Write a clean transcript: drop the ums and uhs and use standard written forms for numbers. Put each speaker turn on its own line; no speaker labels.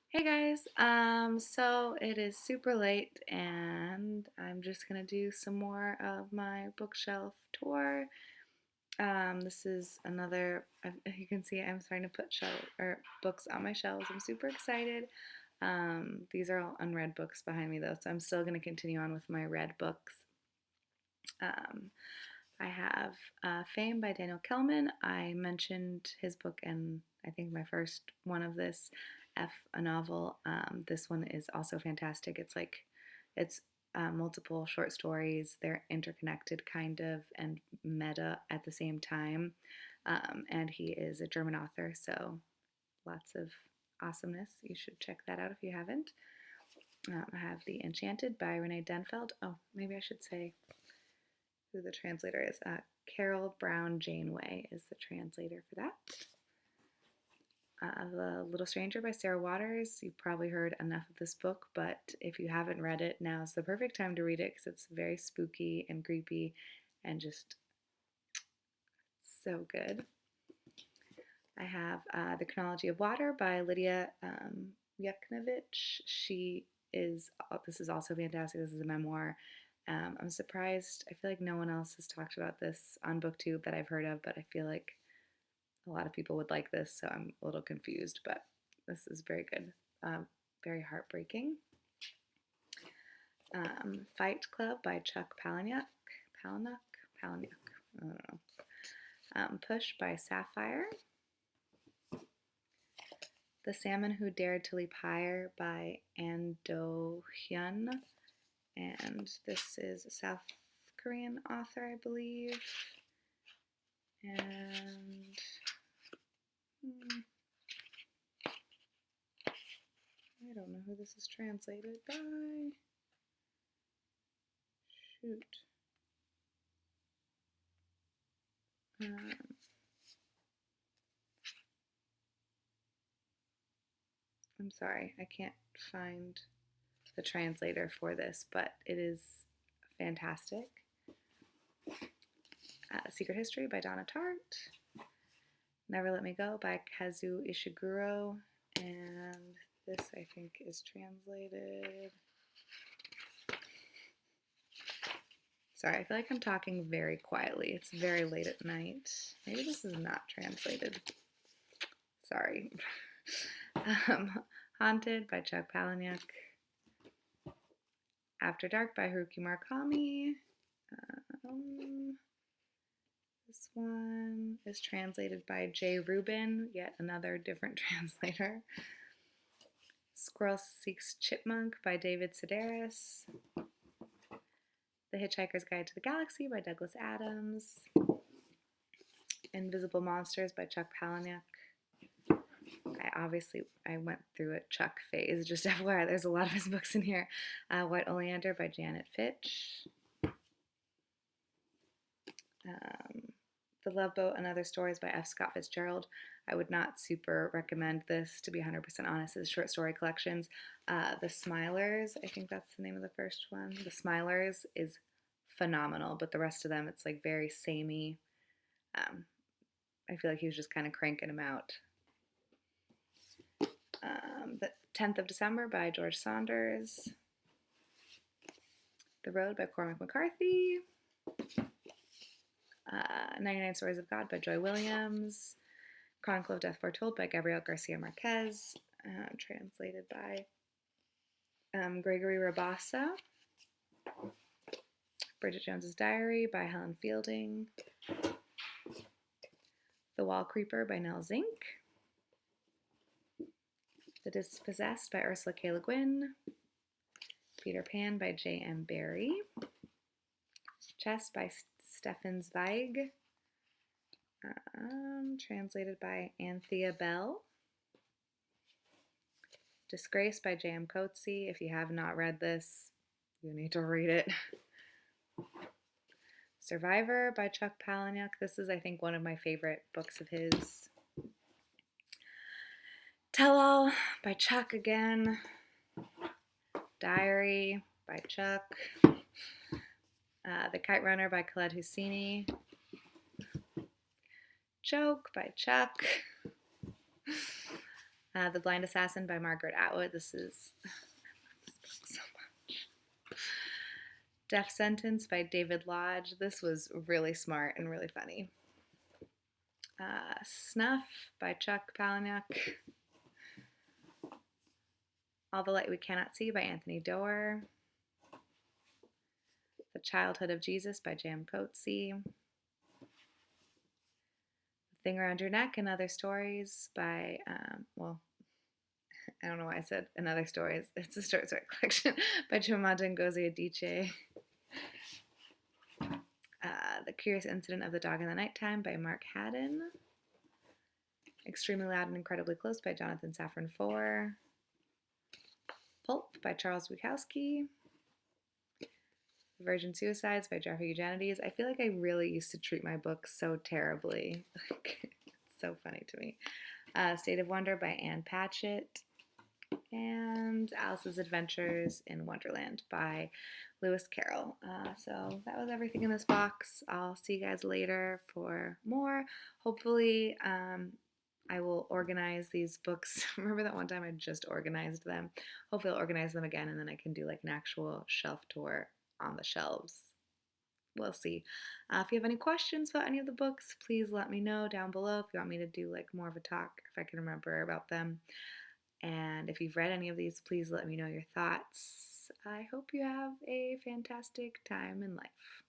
Hey guys, so it is super late and I'm just gonna do some more of my bookshelf tour. This is another, you can see I'm starting to put books on my shelves. I'm super excited. These are all unread books behind me though, so I'm still gonna continue on with my read books. Um, I have Fame by Daniel Kellman. I mentioned his book in, I think, my first one of this, F, a novel. This one is also fantastic. It's multiple short stories. They're interconnected, kind of, and meta at the same time. And he is a German author, so lots of awesomeness. You should check that out if you haven't. I have The Enchanted by Renee Denfeld. Oh, maybe I should say who the translator is. Carol Brown Janeway is the translator for that. The Little Stranger by Sarah Waters. You've probably heard enough of this book, but if you haven't read it, now's the perfect time to read it because it's very spooky and creepy and just so good. I have The Chronology of Water by Lydia Yuknavitch. This is also fantastic. This is a memoir. I'm surprised. I feel like no one else has talked about this on BookTube that I've heard of, but I feel like a lot of people would like this, so I'm a little confused, but this is very good. Very heartbreaking. Fight Club by Chuck Palahniuk. I don't know. Push by Sapphire. The Salmon Who Dared to Leap Higher by An Do-hyun. And this is a South Korean author, I believe. And I don't know who this is translated by. Shoot. I'm sorry, I can't find the translator for this, but it is fantastic. Secret History by Donna Tartt. Never Let Me Go by Kazu Ishiguro. And this, I think, is translated. Sorry, I feel like I'm talking very quietly. It's very late at night. Maybe this is not translated. Sorry. Haunted by Chuck Palahniuk. After Dark by Haruki Murakami. This one is translated by Jay Rubin, yet another different translator. Squirrel Seeks Chipmunk by David Sedaris. The Hitchhiker's Guide to the Galaxy by Douglas Adams. Invisible Monsters by Chuck Palahniuk. I went through a Chuck phase, just FYI, there's a lot of his books in here. White Oleander by Janet Fitch. The Love Boat and Other Stories by F. Scott Fitzgerald. I would not super recommend this, to be 100% honest. It's short story collections. The Smilers, I think that's the name of the first one. The Smilers is phenomenal, but the rest of them, it's like very samey. I feel like he was just kind of cranking them out. The 10th of December by George Saunders. The Road by Cormac McCarthy. 99 Stories of God by Joy Williams. Chronicle of Death Foretold by Gabriel Garcia Marquez. Translated by Gregory Rabassa. Bridget Jones's Diary by Helen Fielding. The Wall Creeper by Nell Zink. The Dispossessed by Ursula K. Le Guin. Peter Pan by J.M. Barrie. Chess by Stefan Zweig. Translated by Anthea Bell. Disgrace by J.M. Coetzee. If you have not read this, you need to read it. Survivor by Chuck Palahniuk. This is, I think, one of my favorite books of his. Tell All by Chuck again. Diary by Chuck. The Kite Runner by Khaled Hosseini. Joke by Chuck. The Blind Assassin by Margaret Atwood. This is so much. Death Sentence by David Lodge. This was really smart and really funny. Snuff by Chuck Palahniuk. All the Light We Cannot See by Anthony Doerr. The Childhood of Jesus by Jan Coetzee. The Thing Around Your Neck and Other Stories by, I don't know why I said and Other Stories. It's a short story collection by Chimamanda Ngozi Adichie. The Curious Incident of the Dog in the Nighttime by Mark Haddon. Extremely Loud and Incredibly Close by Jonathan Safran Foer. Pulp by Charles Bukowski. Virgin Suicides by Jeffrey Eugenides. I feel like I really used to treat my books so terribly. It's so funny to me. State of Wonder by Anne Patchett. And Alice's Adventures in Wonderland by Lewis Carroll. So that was everything in this box. I'll see you guys later for more. Hopefully, I will organize these books. Remember that one time I just organized them? Hopefully I'll organize them again and then I can do like an actual shelf tour on the shelves. We'll see. If you have any questions about any of the books, please let me know down below if you want me to do like more of a talk, if I can remember about them. And if you've read any of these, please let me know your thoughts. I hope you have a fantastic time in life.